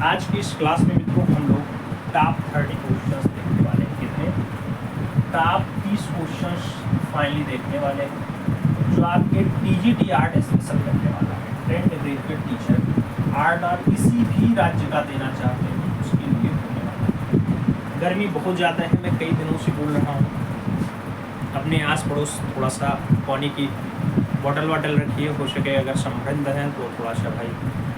आज की इस क्लास में मित्रों हम लोग टॉप 30 क्वेश्चंस देखने वाले हैं। कितने? टॉप 30 क्वेश्चंस फाइनली देखने वाले हैं जो आपके टीजीटी आर्ट स्पेशल करने वाला है। 10th ग्रेजुएट टीचर आर्ट और किसी भी राज्य का देना चाहते हैं उसके लिए होने वाला है। गर्मी बहुत ज़्यादा है, मैं कई दिनों से बोल रहा हूँ अपने आस पड़ोस थोड़ा सा पानी की बॉटल रखिए, हो सके अगर समृद्ध है तो थोड़ा सा भाई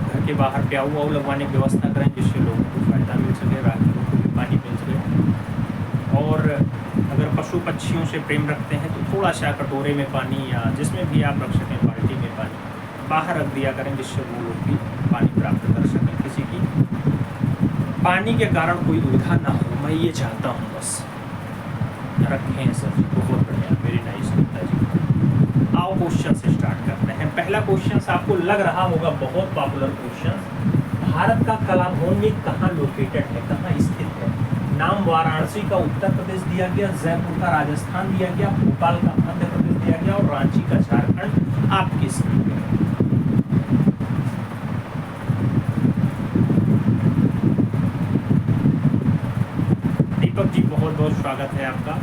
घर के बाहर प्याऊ वाऊ लगवाने की व्यवस्था करें जिससे लोगों को फ़ायदा मिल सके, राहगीरों को भी पानी मिल सके। और अगर पशु पक्षियों से प्रेम रखते हैं तो थोड़ा सा कटोरे में पानी या जिसमें भी आप रख सकें बाल्टी में पानी बाहर रख दिया करें जिससे वो लोग भी पानी प्राप्त कर सकें, किसी की पानी के कारण कोई दुविधा ना हो। मैं ये चाहता हूँ बस रखें सर जी, बहुत बढ़िया, वेरी नाइस जी। आओ क्वेश्चन से स्टार्ट करते हैं। पहला क्वेश्चन आपको लग रहा होगा बहुत पॉपुलर क्वेश्चन, भारत का कला भवन में कहाँ लोकेटेड है, कहाँ स्थित है? नाम वाराणसी का उत्तर प्रदेश दिया गया, जयपुर का राजस्थान दिया गया, भोपाल का मध्य प्रदेश दिया गया और रांची का झारखंड आपकी स्क्रीन पे। दीपक जी बहुत बहुत स्वागत है आपका,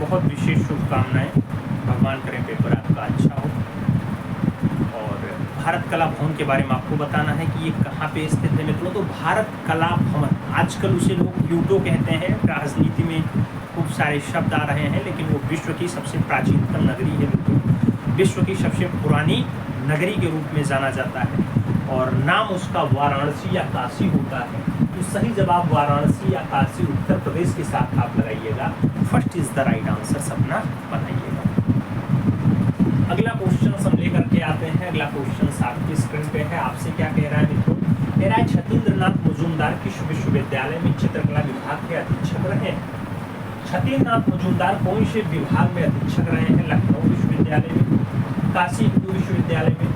बहुत विशेष शुभकामनाएं, भगवान करें पेपर आपका अच्छा हो। और भारत कला भवन के बारे में आपको बताना है कि ये कहाँ पे स्थित है मित्रों। तो भारत कला भवन आजकल उसे लोग यूटो कहते हैं, राजनीति में खूब सारे शब्द आ रहे हैं, लेकिन वो विश्व की सबसे प्राचीनतम नगरी है मित्रों, विश्व की सबसे पुरानी नगरी के रूप में जाना जाता है और नाम उसका वाराणसी या काशी होता है। तो सही जवाब वाराणसी या काशी उत्तर प्रदेश के साथ आप लगाइएगा। First is the right answer, सपना बनाइएगा। अगला क्वेश्चन हम लेकर के आते हैं। अगला क्वेश्चन आपकी स्क्रीन पे है, आपसे क्या कह रहा है मित्रों? कह रहा है छतीन्द्रनाथ मजूमदार किस विश्वविद्यालय में चित्रकला विभाग के अधीक्षक रहे हैं? छतीन्द्रनाथ मजूमदार कौन से विभाग में अधीक्षक रहे हैं? लखनऊ विश्वविद्यालय में, काशी हिंदू विश्वविद्यालय में,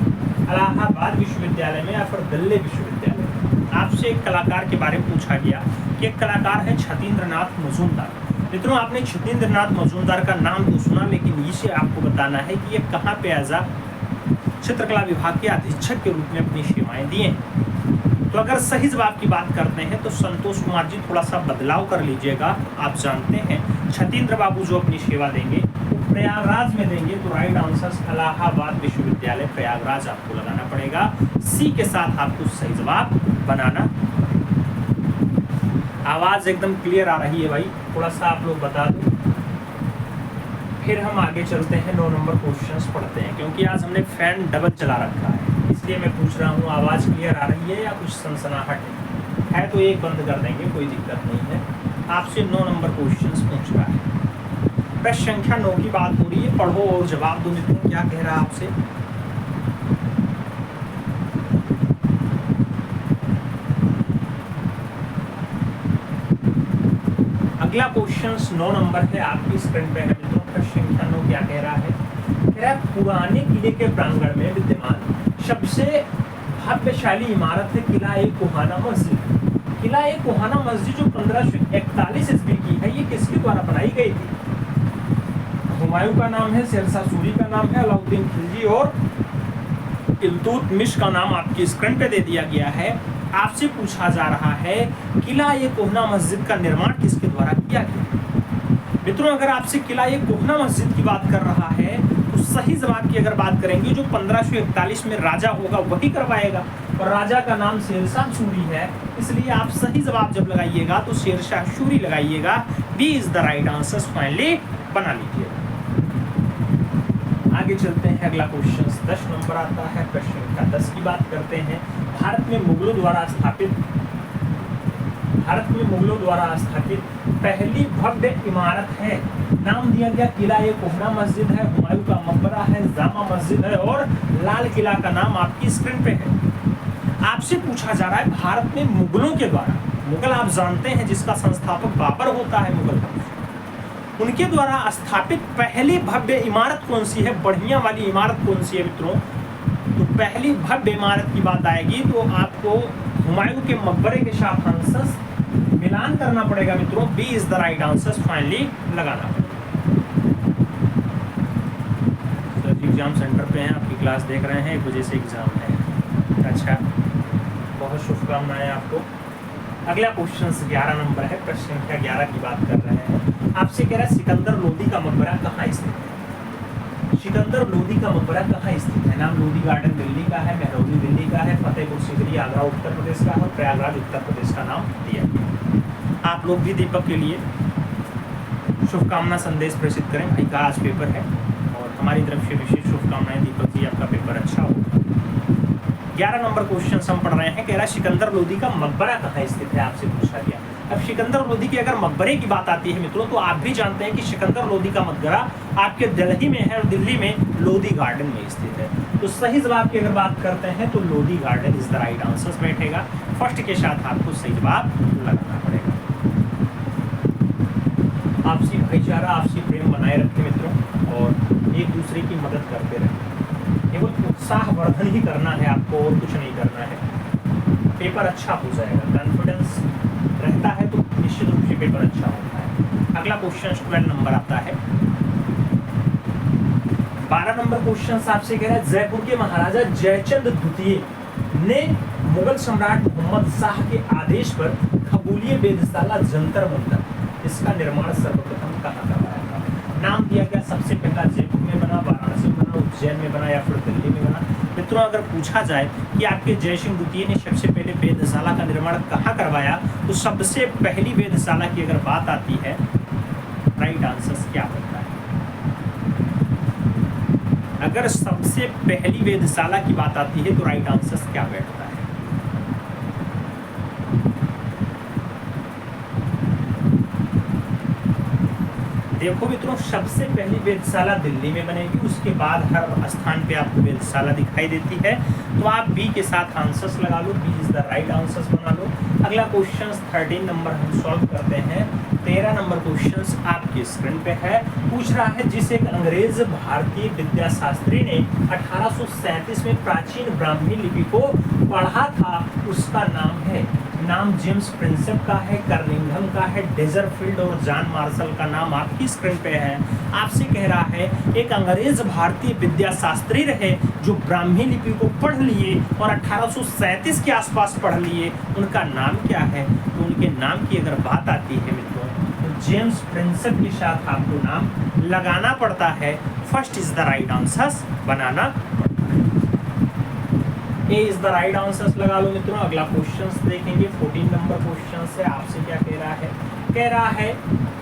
इलाहाबाद विश्वविद्यालय में या फिर दिल्ली विश्वविद्यालय में? आपसे एक कलाकार के बारे में पूछा गया कि एक कलाकार है छतीन्द्रनाथ मजूमदार। मित्रों आपने छतीन्द्रनाथ मजूमदार का नाम तो सुना, लेकिन इसे आपको बताना है कि ये कहाँ पे एज आ चित्रकला विभाग के अधीक्षक के रूप में अपनी सेवाएं दिए। तो अगर सही जवाब की बात करते हैं तो संतोष कुमार जी थोड़ा सा बदलाव कर लीजिएगा। आप जानते हैं छतीन्द्र बाबू जो अपनी सेवा देंगे वो प्रयागराज में देंगे, तो राइट आंसर इलाहाबाद विश्वविद्यालय प्रयागराज आपको लगाना पड़ेगा। सी के साथ आपको सही जवाब बनाना। आवाज एकदम क्लियर आ रही है भाई, थोड़ा सा आप लोग बता दो, फिर हम आगे चलते हैं। 9 नंबर क्वेश्चंस पढ़ते हैं, क्योंकि आज हमने फैन डबल चला रखा है इसलिए मैं पूछ रहा हूँ आवाज क्लियर आ रही है या कुछ सनसनाहट है तो एक बंद कर देंगे, कोई दिक्कत नहीं है। आपसे 9 नंबर क्वेश्चंस पूछ रहा है, प्रश्न संख्या 9 की बात हो रही है, पढ़ो और जवाब दो मित्रों। क्या कह रहा है आपसे? अगला क्वेश्चन 9 नंबर है, आपकी स्क्रीन पे है मित्रों। प्रश्न संख्या 9 क्या कह रहा है? कह रहा है पुराने किले के प्रांगण में विद्यमान सबसे भाग्यशाली इमारत है किला-ए-कोहाना मस्जिद। किला-ए-कोहाना मस्जिद जो 1541 ईस्वी की है, ये किसके द्वारा बनाई गई थी? हुमायूं का नाम है, शेरशाह सूरी का नाम है, अलाउद्दीन खिलजी और इल्तुतमिश का नाम आपकी स्क्रीन पे दे दिया गया है। आपसे पूछा जा रहा है किला-ए-कोहाना मस्जिद का निर्माण किसके द्वारा किया गया? मित्रों अगर आपसे किला-ए-कोहाना मस्जिद की बात कर रहा है तो सही जवाब की अगर बात करेंगे जो 1541 में राजा होगा वही करवाएगा, और राजा का नाम शेरशाह सूरी है, इसलिए आप सही जवाब जब लगाइएगा तो शेरशाह सूरी लगाइएगा। B is the right answer, finally बना लीजिए। आगे चलते हैं। अगला क्वेश्चन 10 नंबर आता है, प्रश्न संख्या 10 की बात करते हैं। भारत में मुगलों द्वारा स्थापित पहली भव्य इमारत है, नाम दिया गया किला-ए-कोहाना मस्जिद है, हुमायूं का मकबरा है, जामा मस्जिद है और लाल किला का नाम आपकी स्क्रीन पे है। आपसे पूछा जा रहा है भारत में मुगलों के द्वारा, मुगल आप जानते हैं जिसका संस्थापक बाबर होता है मुगल, उनके द्वारा स्थापित पहली भव्य इमारत कौन सी है, बढ़िया वाली इमारत कौन सी है मित्रों? तो पहली भव्य इमारत की बात आएगी तो आपको हुमायूं के मकबरे के साथ आंसर मिलान करना पड़ेगा मित्रों। B is the right answer, finally लगाना पड़ेगा। सर एग्जाम सेंटर पे हैं, आपकी क्लास देख रहे हैं, 1 बजे से एग्जाम है। अच्छा, बहुत शुभकामनाएं आपको। अगला क्वेश्चन 11 नंबर है, प्रश्न संख्या 11 की बात कर रहे हैं। आपसे कह रहा है सिकंदर लोदी का मकबरा कहाँ स्थित है? सिकंदर लोदी का मकबरा कहाँ स्थित है? नाम लोदी गार्डन दिल्ली का है, मेहरौली दिल्ली का है, फतेहपुर सीकरी आगरा उत्तर प्रदेश का है और प्रयागराज उत्तर प्रदेश का नाम दिया गया। आप लोग भी दीपक के लिए शुभकामना संदेश प्रेषित करें। भाई का आज पेपर है और हमारी तरफ से विशेष शुभकामनाएं दीपक जी, आपका पेपर अच्छा हो। 11 नंबर क्वेश्चन हम पढ़ रहे हैं। कह रहा है सिकंदर लोदी का मकबरा कहाँ स्थित है, आपसे पूछा गया। अब सिकंदर लोदी की अगर मकबरे की बात आती है मित्रों, तो आप भी जानते हैं कि सिकंदर लोदी का मकबरा आपके दिल्ली में है और दिल्ली में लोदी गार्डन में स्थित है। तो सही जवाब की अगर बात करते हैं तो Lodi garden is the right answer बैठेगा। फर्स्ट के साथ आपको सही जवाब लगाना पड़ेगा। आपसी भाईचारा, आपसी प्रेम बनाए रखें मित्रों और एक दूसरे की मदद करते रहें। केवल उत्साह वर्धन ही करना है आपको और कुछ नहीं करना है। पेपर अच्छा हो जाएगा, कॉन्फिडेंस रहता है तो निश्चित रूप से पेपर अच्छा होता है। अगला क्वेश्चन 12 नंबर आता है। 12 नंबर क्वेश्चन आपसे कह रहा है जयपुर के महाराजा जयचंद द्वितीय ने मुगल सम्राट मोहम्मद शाह के आदेश पर खगोलीय वेधशाला जंतर मंतर इसका निर्माण सर्वप्रथम कहाँ करवाया था? नाम दिया गया सबसे पहला जयपुर में बना, वाराणसी में बना, उज्जैन में बना या फिर दिल्ली में बना। मित्रों अगर पूछा जाए कि आपके जयसिंह द्वितीय ने सबसे पहले वेधशाला का निर्माण कहाँ करवाया, तो सबसे पहली वेधशाला की अगर बात आती है, राइट आंसर क्या होता है? अगर सबसे पहली वेधशाला की बात आती है तो राइट आंसर क्या बैठता है? देखो मित्रों, सबसे पहली वेधशाला दिल्ली में बनेगी, उसके बाद हर स्थान पे आपको वेधशाला दिखाई देती है। तो आप बी के साथ आंसर्स लगा लो, B is the right answers बना लो। अगला क्वेश्चन 13 नंबर हम सॉल्व करते हैं। 13 नंबर क्वेश्चन आपकी स्क्रीन पे है। पूछ रहा है जिस एक अंग्रेज भारतीय विद्याशास्त्री ने 1837 में प्राचीन ब्राह्मी लिपि को पढ़ा था, उसका नाम है। नाम जेम्स प्रिंसेप का है, कर्निंघम का है, डेजरफील्ड और जॉन मार्शल का नाम आपकी स्क्रीन पे है। आपसे कह रहा है एक अंग्रेज भारतीय विद्याशास्त्री रहे जो ब्राह्मी लिपि को पढ़ लिए और 1837 के आसपास पढ़ लिए, उनका नाम क्या है? तो उनके नाम की अगर बात आती है मित्रों, तो जेम्स प्रिंसेप के साथ आपको नाम लगाना पड़ता है। First is the right answer बनाना पड़ता है। A is the right answers लगा लो मित्रों। अगला क्वेश्चन देखेंगे 14 नंबर क्वेश्चन से। आपसे क्या कह रहा है? कह रहा है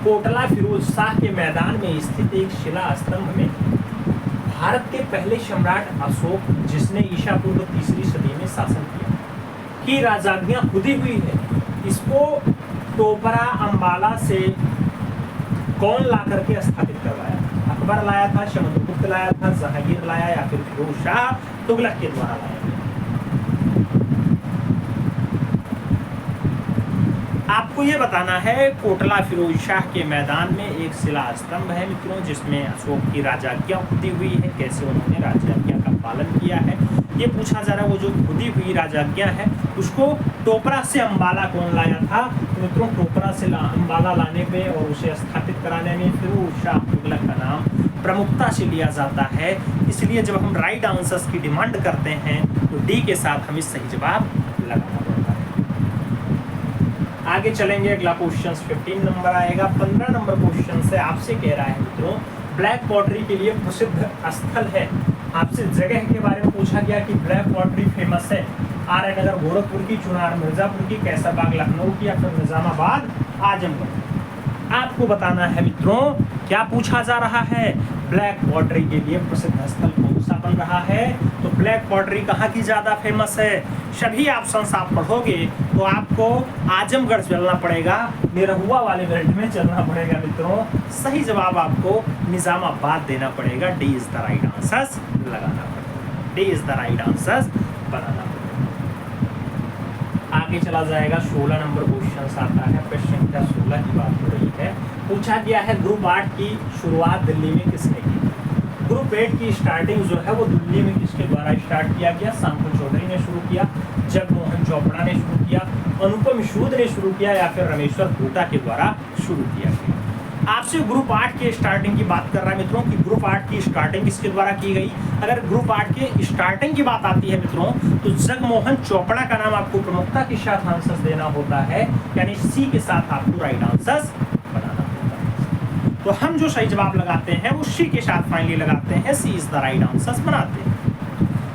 कोटला फिरोज शाह के मैदान में स्थित एक शिला स्तंभ में भारत के पहले सम्राट अशोक, जिसने ईसा पूर्व 3री सदी में शासन किया, की राजाज्ञा खुदी हुई है। इसको टोपरा अंबाला से कौन ला करके स्थापित करवाया? अकबर लाया था, समुद्रगुप्त लाया था, जहांगीर लाया या फिर फिरोज शाह तुगलक के द्वारा लाया? आपको ये बताना है कोटला फिरोज शाह के मैदान में एक शिला स्तंभ है मित्रों, जिसमें अशोक की राजाज्ञा खुदी हुई है। कैसे उन्होंने राजाज्ञा का पालन किया है ये पूछा जा रहा है। वो जो खुदी हुई राजाज्ञा है उसको टोपरा से अंबाला कौन लाया था? तो मित्रों टोपरा से अंबाला लाने पे और उसे स्थापित कराने में फिरोज शाह तुगलक का नाम प्रमुखता से लिया जाता है। इसलिए जब हम राइट आंसर्स की डिमांड करते हैं तो डी के साथ हमें सही जवाब लगाना पड़ता है। आगे चलेंगे, अगला क्वेश्चन 15 नंबर आएगा। 15 नंबर क्वेश्चन से आपसे कह रहा है मित्रों ब्लैक पॉटरी के लिए प्रसिद्ध स्थल है। आपसे जगह के बारे में पूछा गया कि ब्लैक पॉटरी फेमस है आर्यनगर, गोरखपुर की, चुनार, मिर्जापुर की, कैसरबाग लखनऊ की या फिर निजामाबाद आजमगढ़। आपको बताना है मित्रों क्या पूछा जा रहा है? ब्लैक पॉटरी के लिए प्रसिद्ध स्थल कौन सा बन रहा है? तो ब्लैक पॉटरी कहाँ की ज्यादा फेमस है? सभी ऑप्शंस आप पढ़ोगे तो आपको आजमगढ़ चलना पड़ेगा, निरहुआ वाले मिनट में चलना पड़ेगा मित्रों। सही जवाब आपको निजामाबाद देना पड़ेगा। D is the right answer लगाना पड़ेगा, D is the right answer बनाना पड़ेगा। आगे चला जाएगा, 16 नंबर क्वेश्चन आता है। प्रश्न संख्या 16 की बात हो रही है। पूछा गया है ग्रुप 8 की शुरुआत दिल्ली में किसने की? ग्रुप 8 की स्टार्टिंग जो है वो दिल्ली में किसके द्वारा स्टार्ट किया गया? शंकर चौधरी ने शुरू किया, जगमोहन चोपड़ा ने शुरू किया, अनुपम सूद ने शुरू किया या फिर रमेश्वर भूटा के द्वारा शुरू किया गया? आपसे ग्रुप 8 के स्टार्टिंग की बात कर रहा है मित्रों कि ग्रुप 8 की स्टार्टिंग किसके द्वारा की गई। अगर ग्रुप 8 के स्टार्टिंग की बात आती है मित्रों तो जगमोहन चोपड़ा का नाम आपको प्रमुखता के साथ आंसर देना होता है, यानी सी के साथ आपको राइट आंसर बनाना होता है। तो हम जो सही जवाब लगाते हैं वो सी के साथ फाइनली लगाते हैं, सी इज द राइट आंसर बनाते हैं।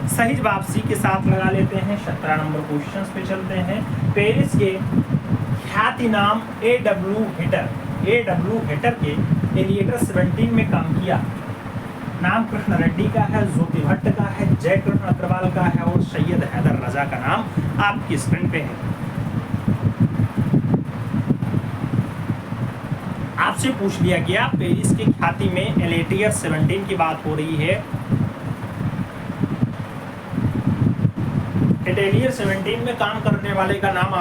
सही जवाब सी के साथ लगा लेते हैं। 17 नंबर क्वेश्चन पे चलते हैं। पेरिस के ख्याति नाम A.W. हेटर के एलिएटर 17 में काम किया। नाम कृष्ण रेड्डी का है, ज्योति भट्ट का है, जय कृष्ण अग्रवाल का है और सैयद हैदर रजा का नाम आपकी स्क्रीन पे है। आपसे पूछ लिया गया पेरिस के ख्याति में एलिएटर 17 की बात हो रही है। एलिएटर 17 में काम करने वाले का नाम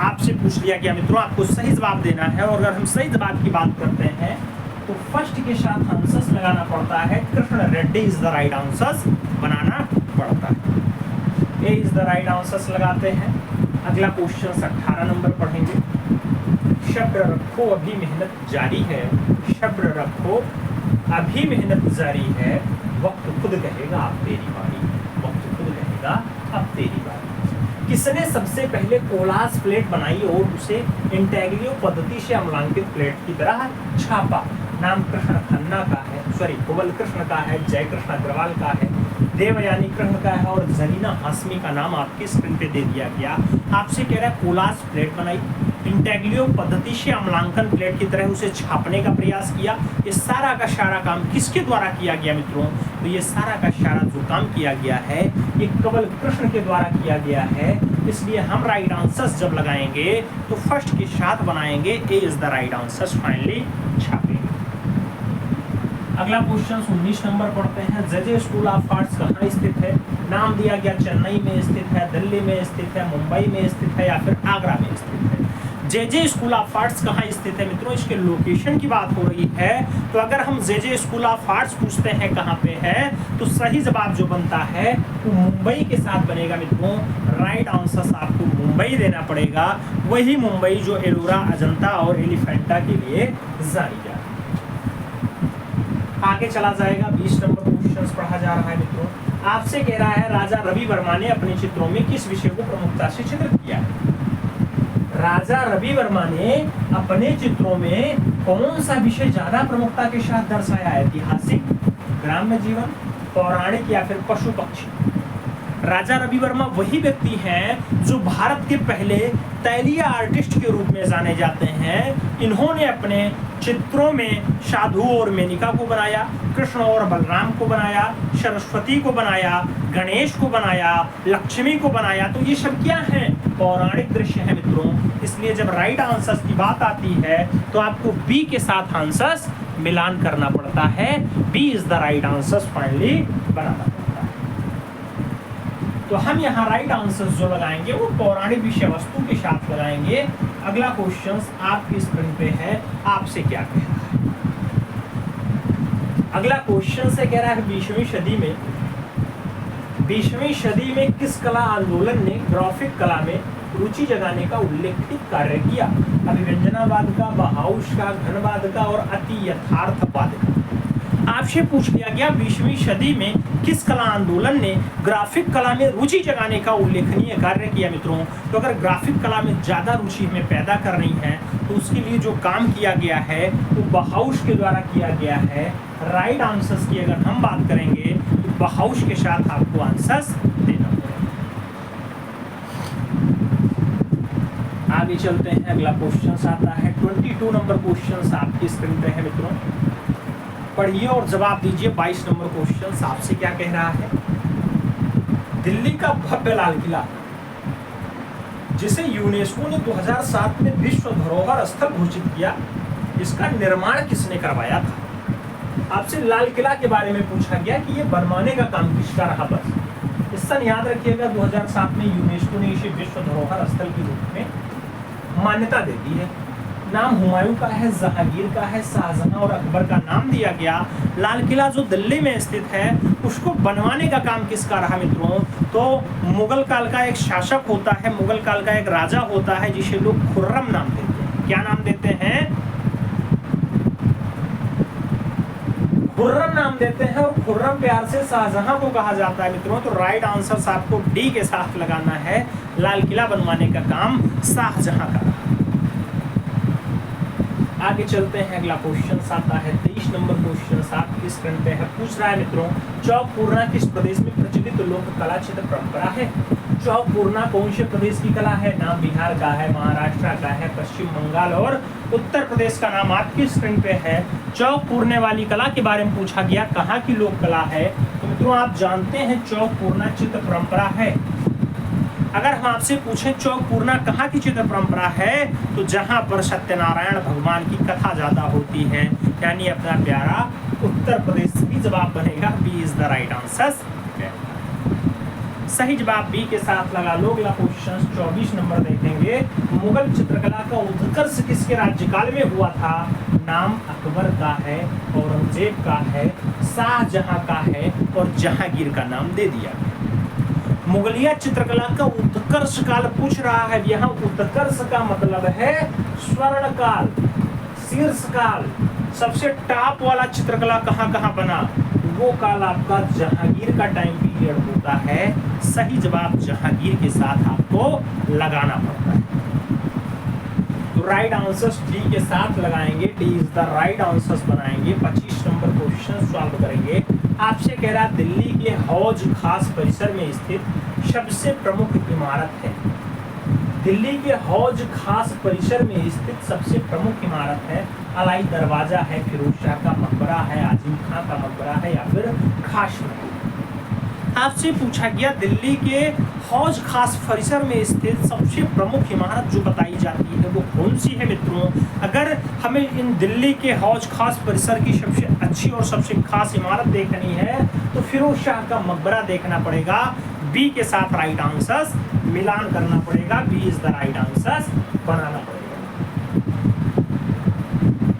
आपसे पूछ लिया गया मित्रों, आपको सही जवाब देना है। और अगर हम सही जवाब की बात करते हैं तो फर्स्ट के साथ आंसर्स लगाना पड़ता है, Krishna Reddy is the right answers बनाना पड़ता है। A is the right answers लगाते हैं। अगला क्वेश्चन 18 नंबर पढ़ेंगे। शब्द रखो अभी मेहनत जारी है, शब्द रखो अभी मेहनत जारी है, वक्त खुद कहेगा अब तेरी बारी, वक्त खुद कहेगा अब तेरी बारी। किसने सबसे पहले कोलास प्लेट बनाई और उसे इंटेग्रियो पद्धति से अम्लांकित प्लेट की तरह छापा। नाम कृष्ण खन्ना का है, सॉरी कुबल कृष्ण का है, जय कृष्ण अग्रवाल का है, देवयानी कृष्ण का है और जरीना हाशमी का नाम आपकी स्क्रीन पे दे दिया गया। आपसे कह रहा है कोलास प्लेट बनाई, इंटेग्रियो पद्धति से अम्लांकन प्लेट की तरह उसे छापने का प्रयास किया। ये सारा का सारा काम किसके द्वारा किया गया मित्रों? तो ये सारा का सारा जो काम किया गया है ये कबल कृष्ण के द्वारा किया गया है। इसलिए हम राइट आंसर्स जब लगाएंगे तो फर्स्ट के साथ बनाएंगे, A is the right answers finally छापेंगे। अगला क्वेश्चन 19 नंबर पढ़ते हैं। जेजे स्कूल ऑफ आर्ट्स कहाँ स्थित है? नाम दिया गया चेन्नई में स्थित है, दिल्ली में स्थित है, मुंबई में स्थित है या फिर आगरा में स्थित है। जेजे स्कूल ऑफ आर्ट्स कहाँ स्थित है मित्रों? इसके लोकेशन की बात हो रही है। तो अगर हम जेजे स्कूल ऑफ आर्ट्स पूछते हैं कहाँ पे है तो सही जवाब जो बनता है वो मुंबई के साथ बनेगा मित्रों। राइट आंसर आपको मुंबई देना पड़ेगा, वही मुंबई जो एलोरा, अजंता और एलिफेंटा के लिए जानी जाती है। आगे चला जाएगा। 20 नंबर क्वेश्चन पढ़ा जा रहा है मित्रों। आपसे कह रहा है राजा रवि वर्मा ने अपने चित्रों में किस विषय को प्रमुखता से चित्रित किया है? राजा रवि वर्मा ने अपने चित्रों में कौन सा विषय ज्यादा प्रमुखता के साथ दर्शाया है? ऐतिहासिक, ग्राम्य जीवन, पौराणिक या फिर पशु पक्षी? राजा रवि वर्मा वही व्यक्ति हैं जो भारत के पहले तैलीय आर्टिस्ट के रूप में जाने जाते हैं। इन्होंने अपने चित्रों में साधु और मेनिका को बनाया, कृष्ण और बलराम को बनाया, सरस्वती को बनाया, गणेश को बनाया, लक्ष्मी को बनाया। तो ये सब क्या है? पौराणिक दृश्य है मित्रों। इसलिए जब राइट आंसर्स की बात आती है तो आपको बी के साथ आंसर्स मिलान करना पड़ता है। B is the right answers finally बनाना पड़ता है। तो हम यहाँ राइट आंसर्स जो लगाएंगे वो पौराणिक विषय वस्तु के साथ लगाएंगे। अगला क्वेश्चन आपकी स्क्रीन पे है। आपसे क्या कह रहा है? अगला क्वेश्चन से कह रहा है 20वीं सदी में किस कला आंदोलन ने ग्राफिक कला में रुचि जगाने का उल्लेखनीय कार्य किया? अभिव्यंजनावाद का, बहाउस का, घनवाद का और अति यथार्थवाद का। आपसे पूछ लिया गया 20वीं सदी में किस कला आंदोलन ने ग्राफिक कला में रुचि जगाने का उल्लेखनीय कार्य किया मित्रों? तो अगर ग्राफिक कला में ज्यादा रुचि हमें पैदा करनी है तो उसके लिए जो काम किया गया है वो बहाउस के द्वारा किया गया है। राइट आंसर्स की अगर हम बात करेंगे तो बहाउस के साथ आपको आंसर्स देना पड़ेगा। आगे चलते हैं। अगला क्वेश्चन आता है 22 नंबर क्वेश्चन आपकी स्क्रीन पे है मित्रों। पढ़िए और जवाब दीजिए। 22 नंबर क्वेश्चन आपसे क्या कह रहा है? दिल्ली का भव्य लाल किला जिसे यूनेस्को ने 2007 में विश्व धरोहर स्थल घोषित किया, इसका निर्माण किसने करवाया था? आपसे लाल किला के बारे में पूछा गया कि ये बनवाने का काम किसका रहा। बस इस सन याद रखिएगा 2007 में यूनेस्को ने इसे विश्व धरोहर स्थल के रूप में मान्यता दे दी है। नाम हुमायूं का है, जहांगीर का है, शाहजहां और अकबर का नाम दिया गया। लाल किला जो दिल्ली में स्थित है उसको बनवाने का काम किसका रहा मित्रों? तो मुगल काल का एक शासक होता है, मुगल काल का एक राजा होता है जिसे लोग खुर्रम नाम देते हैं। क्या नाम देते हैं? खुर्रम नाम देते हैं और खुर्रम प्यार से शाहजहां को कहा जाता है मित्रों। तो राइट आंसर आपको डी के साथ लगाना है। लाल किला बनवाने का काम शाहजहां का रहा। आगे चलते हैं, अगला क्वेश्चन आता है 23 नंबर क्वेश्चन आपकी स्क्रीन पे है। पूछ रहा है मित्रों, चौक पूर्णा किस प्रदेश में प्रचलित लोक कला क्षेत्र परंपरा है? चौक पूर्णा कौन से प्रदेश की कला है? नाम बिहार का है, महाराष्ट्र का है, पश्चिम बंगाल और उत्तर प्रदेश का नाम आपकी स्क्रीन पे है। चौक पूरने वाली कला के बारे में पूछा गया, कहाँ की लोक कला है? तो मित्रों आप जानते हैं चौक पूर्णा चित्र परंपरा है। अगर हम आपसे पूछें चौक पूर्णा कहाँ की चित्र परंपरा है, तो जहां पर सत्यनारायण भगवान की कथा ज्यादा होती है, यानी अपना प्यारा उत्तर प्रदेश भी जवाब बनेगा। B is the right answer. सही जवाब बी के साथ लगा लो। अगला क्वेश्चन 24 नंबर देखेंगे। मुगल चित्रकला का उत्कर्ष किसके राज्यकाल में हुआ था? नाम अकबर का है, औरंगजेब का है, शाहजहां का है और जहांगीर का नाम दे दिया। मुगलिया चित्रकला का उत्कर्ष काल पूछ रहा है। यहाँ उत्कर्ष का मतलब है स्वर्ण काल, शीर्ष काल, सबसे टॉप वाला चित्रकला कहाँ बना, वो काल आपका जहांगीर का टाइम पीरियड होता है। सही जवाब जहांगीर के साथ आपको लगाना पड़ता है। तो राइट आंसर डी के साथ लगाएंगे। D is the right answer बनाएंगे। 25 नंबर क्वेश्चन सॉल्व करेंगे। आपसे कह रहा दिल्ली के हौज खास परिसर में स्थित सबसे प्रमुख इमारत है। दिल्ली के हौज खास परिसर में स्थित सबसे प्रमुख इमारत है। अलाई दरवाजा है, फिरोज शाह का मकबरा है, आजिम खां का मकबरा है या फिर खास महल। आपसे पूछा गया दिल्ली के हौज खास परिसर में स्थित सबसे प्रमुख इमारत जो बताई जाती है वो कौन सी है मित्रों? अगर हमें इन दिल्ली के हौज खास परिसर की सबसे अच्छी और सबसे खास इमारत देखनी है तो फिरोज शाह का मकबरा देखना पड़ेगा। बी के साथ राइट आंसर मिलान करना पड़ेगा। B is the right answer बनाना पड़ेगा।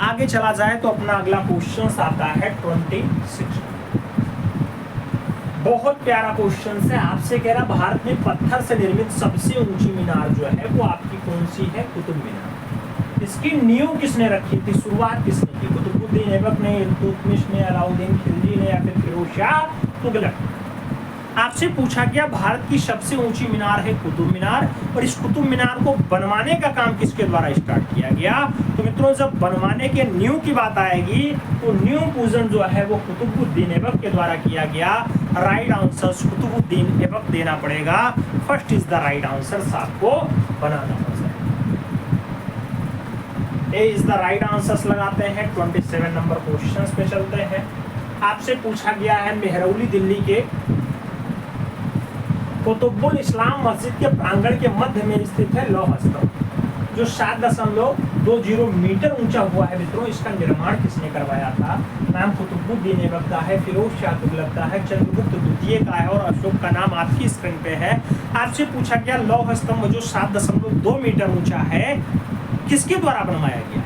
आगे चला जाए तो अपना अगला क्वेश्चन आता है 26। बहुत प्यारा क्वेश्चन है। आपसे कह रहा भारत में पत्थर से निर्मित सबसे ऊंची मीनार जो है वो आपकी कौन सी है? कुतुब मीनार। इसकी नींव किसने रखी थी, शुरुआत किसने की? कुतुबुद्दीन ऐबक ने, इल्तुतमिश ने, अलाउद्दीन खिलजी ने या फिर फिरोज शाह तुगलक। आपसे पूछा गया भारत की सबसे ऊंची मीनार है कुतुब मीनार, और इस कुतुब मीनार को बनवाने का काम किसके द्वारा स्टार्ट किया गया? तो मित्रों जब बनवाने के न्यू की बात आएगी तो न्यू पूजन जो है वो कुतुबुद्दीन ऐबक के द्वारा किया गया। राइट आंसर कुतुबुद्दीन ऐबक देना पड़ेगा। First is the right answer आपको बनाना पड़ेगा। ए इज द राइट आंसर लगाते हैं। 27 नंबर क्वेश्चन पे चलते हैं। आपसे पूछा गया है मेहरौली दिल्ली के कुतुबुल इस्लाम मस्जिद के प्रांगण के मध्य में स्थित है लौह स्तंभ, जो 7.20 मीटर ऊंचा हुआ है मित्रों। इसका निर्माण किसने करवाया था? नाम कुतुबुद्दीन ऐबक का है, फिरोज शाह तुगलक का है, चंद्रगुप्त द्वितीय का है और अशोक का नाम आपकी स्क्रीन पे है। आपसे पूछा गया लौह स्तंभ जो 7.2 मीटर ऊंचा है किसके द्वारा बनवाया गया?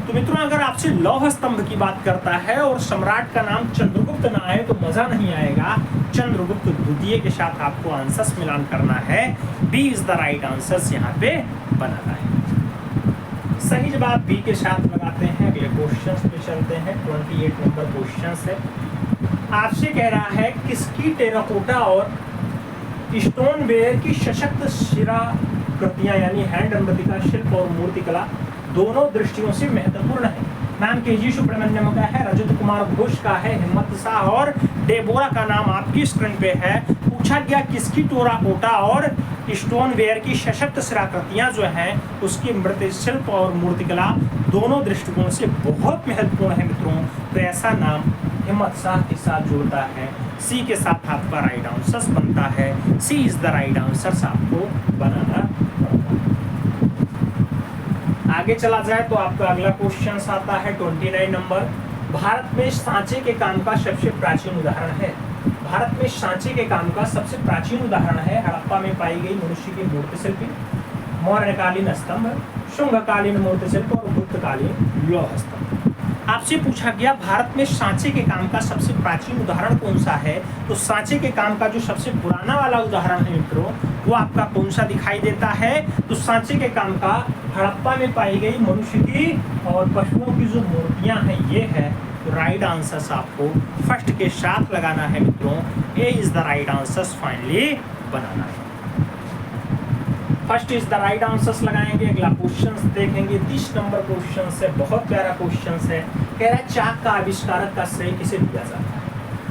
तो मित्रों अगर आपसे लौह स्तंभ की बात करता है और सम्राट का नाम चंद्रगुप्त ना आए तो मजा नहीं आएगा। चंद्रगुप्त द्वितीय के साथ आपको आंसर्स मिलान करना है। B is the right answers यहाँ पे बनाना है। सही जवाब बी के साथ लगाते हैं। अगले क्वेश्चन पे चलते हैं। 28 नंबर क्वेश्चन है। आपसे कह रहा है किसकी टेराकोटा और स्टोनवेयर की सशक्त शिलाकृतियां यानी हैंड मृतिका शिल्प और मूर्तिकला दोनों दृष्टियों से महत्वपूर्ण है। नाम केजी सुब्रमण्यम का है, रजत कुमार घोष का है, हिम्मत शाह और डेबोरा का नाम आपकी स्क्रीन पे है। पूछा गया किसकी टेराकोटा और स्टोनवेयर की सशक्त शिलाकृतियां जो हैं उसकी मृत्शिल्प और मूर्तिकला दोनों दृष्टिकोण से बहुत महत्वपूर्ण है मित्रों। तो ऐसा नाम हिम्मत शाह के साथ जुड़ता है। सी के साथ आपका राइट आंसर बनता है। सी इज द राइट आंसर आपको बनाना। आगे चला जाए तो आपका अगला क्वेश्चन आता है 29 नंबर। भारत में सांचे के काम का सबसे प्राचीन उदाहरण है। भारत में सांचे के काम का सबसे प्राचीन उदाहरण है हड़प्पा में पाई गई मनुष्य की मूर्ति शिल्पी, मौर्यकालीन स्तंभ, शुंगकालीन मूर्ति शिल्प और गुप्तकालीन लौह स्तंभ। आपसे पूछा गया भारत में सांचे के काम का सबसे प्राचीन उदाहरण कौन सा है? तो सांचे के काम का जो सबसे पुराना वाला उदाहरण है मित्रों वो आपका कौन सा दिखाई देता है? तो सांचे के काम का हड़प्पा में पाई गई मनुष्य की और पशुओं की जो मूर्तियां हैं ये है तो राइट आंसर आपको फर्स्ट के साथ लगाना है मित्रों। A is the right answer finally बनाना है। First is the right answers लगाएंगे। अगला क्वेश्चन देखेंगे 30 नंबर क्वेश्चन है, बहुत प्यारा क्वेश्चन है। कह रहा है चाक का आविष्कारक का श्रेय किसे दिया जाता है?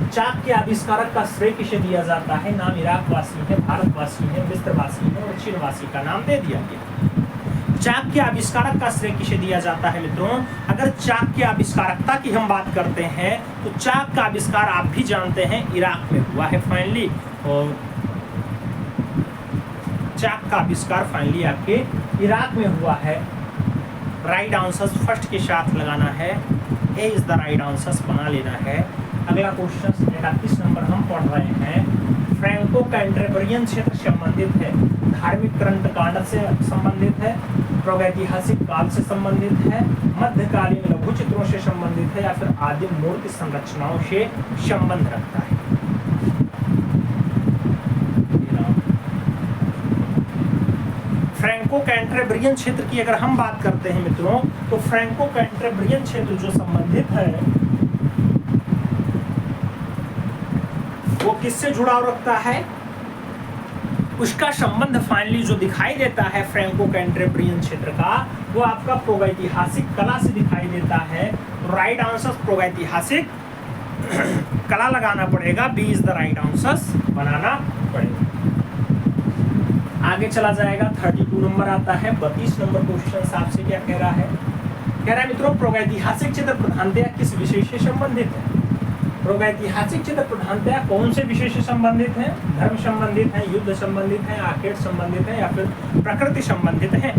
चाक के आविष्कारक का श्रेय किसे दिया जाता है? नाम इराक वासी है, भारतवासी है, मिस्र वासी है और चीन वासी का नाम दे दिया गया। चाक के आविष्कारक का श्रेय किसे दिया जाता है मित्रों? अगर चाक के आविष्कारकता की हम बात करते हैं तो चाक का आविष्कार आप भी जानते हैं इराक में हुआ है फाइनली, और चाक का आविष्कार फाइनली आपके इराक में हुआ है। राइट आंसर फर्स्ट के साथ लगाना है, A is the right answer बना लेना है। अगला क्वेश्चन 31 नंबर हम पढ़ रहे हैं। फ्रैंको कैंटरबरियन क्षेत्र संबंधित है, धार्मिक ग्रंथकांड से संबंधित है, प्रागैतिहासिक काल से संबंधित है, मध्यकालीन लघु चित्रों से संबंधित है या फिर आदिम मूर्ति संरचनाओं से संबंध रखता है। फ्रैंको कैंटरबरियन क्षेत्र की अगर हम बात करते हैं मित्रों, तो फ्रैंको कैंटरबरियन क्षेत्र जो संबंधित है वो किससे जुड़ाव रखता है? उसका संबंध फाइनली जो दिखाई देता है फ्रैंको कैंटरबरियन क्षेत्र का, वो आपका प्रागैतिहासिक कला से दिखाई देता है। राइट आंसर प्रागैतिहासिक कला लगाना पड़ेगा, B is the right answer बनाना पड़ेगा। आगे चला जाएगा 32 नंबर आता है। 32 नंबर क्वेश्चन आपसे क्या कह रहा है? कह रहा है मित्रों प्रागैतिहासिक चित्र प्रधानतया किस विषय से संबंधित है? प्रागैतिहासिक चित्र प्रधानतया कौन से विषय से संबंधित है? धर्म संबंधित है, युद्ध संबंधित है, आखेट संबंधित है या फिर प्रकृति संबंधित है?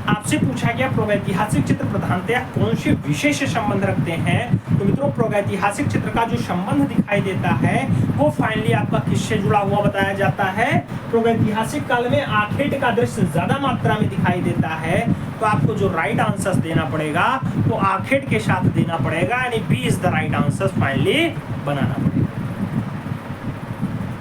आपसे पूछा गया प्रागैतिहासिक चित्र प्रधानतया कौन से विषय से संबंध रखते हैं। तो मित्रों प्रागैतिहासिक चित्र का जो संबंध दिखाई देता है वो फाइनली आपका किससे जुड़ा हुआ बताया जाता है? प्रागैतिहासिक काल में आखेट का दृश्य ज्यादा मात्रा में दिखाई देता है, तो आपको जो राइट आंसर देना पड़ेगा वो आखेट के साथ देना पड़ेगा, यानी B is the right answer finally बनाना पड़ेगा।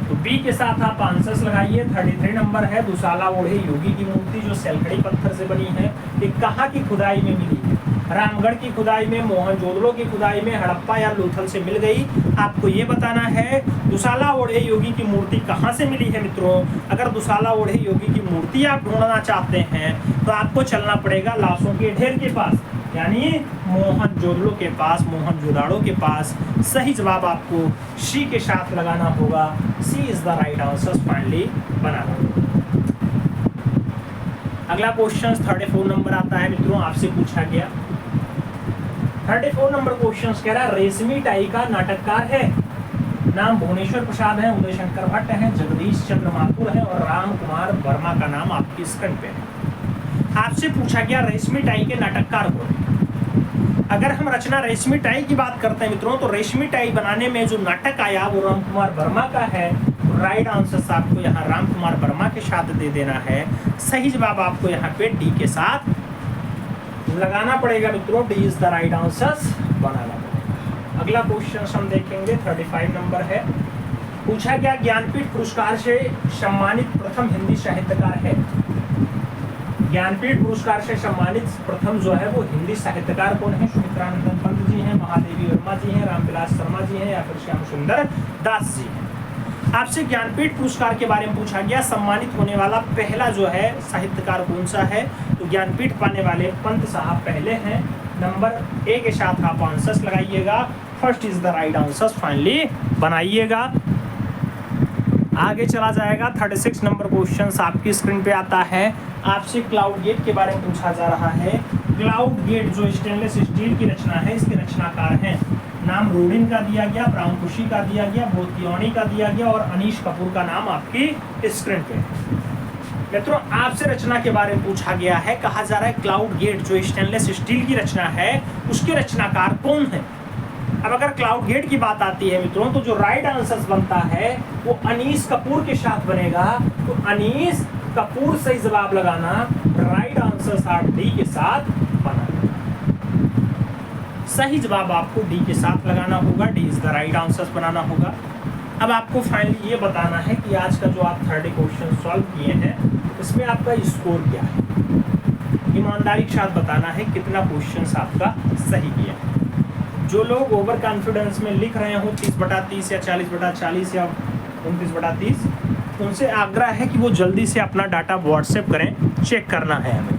तो बी के साथ आप आंसर्स लगाइए। 33 नंबर है। दुसाला ओढ़े योगी की मूर्ति जो सैलखड़ी पत्थर से बनी है, ये कहाँ की खुदाई में मिली है? रामगढ़ की खुदाई में, मोहनजोदड़ो की खुदाई में, हड़प्पा या लोथल से मिल गई? आपको ये बताना है। दुसाला ओढ़े योगी की मूर्ति कहाँ से मिली है मित्रों? अगर दुसाला ओढ़े योगी की मूर्ति आप ढूंढना चाहते हैं तो आपको चलना पड़ेगा लाशों के ढेर के पास, यानी मोहनजोदड़ो के पास, मोहनजोदाड़ो के पास। सही जवाब आपको सी के साथ लगाना होगा, C is the right answer finally बनाना होगा। अगला क्वेश्चन 34 नंबर आता है मित्रों, आपसे पूछा गया। 34 नंबर क्वेश्चन कह रहा है रेशमी टाई का नाटककार है। नाम भुवनेश्वर प्रसाद है, उदय शंकर भट्ट है, जगदीश चंद्र माथुर है और राम कुमार वर्मा का नाम आपकी स्क्रीन पे है। आपसे पूछा गया रेशमी टाई के नाटककार कौन है। अगर हम रचना रेशमी टाई की बात करते हैं मित्रों, तो रेशमी टाई बनाने में जो नाटक आया वो राम कुमार वर्मा का है। राइट आंसर आपको यहाँ राम कुमार वर्मा के साथ दे देना है। सही जवाब आपको यहाँ पे डी के साथ लगाना पड़ेगा मित्रों, D is the right answer बनाना पड़ेगा। अगला क्वेश्चन हम देखेंगे 35 नंबर है। पूछा गया ज्ञानपीठ पुरस्कार से सम्मानित प्रथम हिंदी साहित्यकार है। ज्ञानपीठ पुरस्कार से सम्मानित प्रथम जो है वो हिंदी साहित्यकार कौन है? सुमित्रानंदन पंत जी हैं, महादेवी वर्मा जी हैं, रामविलास शर्मा जी हैं या फिर श्याम सुंदर दास जी हैं। आपसे ज्ञानपीठ पुरस्कार के बारे में पूछा गया, सम्मानित होने वाला पहला जो है साहित्यकार कौन सा है? तो ज्ञानपीठ पाने वाले पंत साहब पहले हैं। नंबर ए के साथ आप आंसर्स लगाइएगा, first is the right answer finally बनाइएगा। आगे चला जाएगा 36 नंबर क्वेश्चन आपकी स्क्रीन पे आता है। आपसे क्लाउड गेट के बारे में पूछा जा रहा है। क्लाउड गेट जो स्टेनलेस स्टील की रचना है, इसके रचनाकार हैं। नाम रोडिन का दिया गया, ब्राउनकुशी का दिया गया, बोतियोनी का दिया गया और अनीश कपूर का नाम आपकी स्क्रीन पे। मित्रों आपसे रचना के बारे में पूछा गया है, कहा जा रहा है क्लाउड गेट जो स्टेनलेस स्टील की रचना है उसके रचनाकार कौन है। अब अगर क्लाउड गेट की बात आती है मित्रों, तो जो राइट आंसर बनता है वो अनीश कपूर के साथ बनेगा। तो अनीश कपूर सही जवाब लगाना, राइट आंसर डी के साथ बनाना। सही जवाब आपको डी के साथ लगाना होगा, D is the right answer बनाना होगा। अब आपको फाइनली ये बताना है कि आज का जो आप 30 क्वेश्चन सॉल्व किए हैं इसमें आपका स्कोर क्या है। ईमानदारी के साथ बताना है कितना क्वेश्चन आपका सही किया है। जो लोग ओवर कॉन्फिडेंस में लिख रहे हो 30/30 या 40/40 या 29/30, उनसे आग्रह है कि वो जल्दी से अपना डाटा व्हाट्सएप करें, चेक करना है हमें।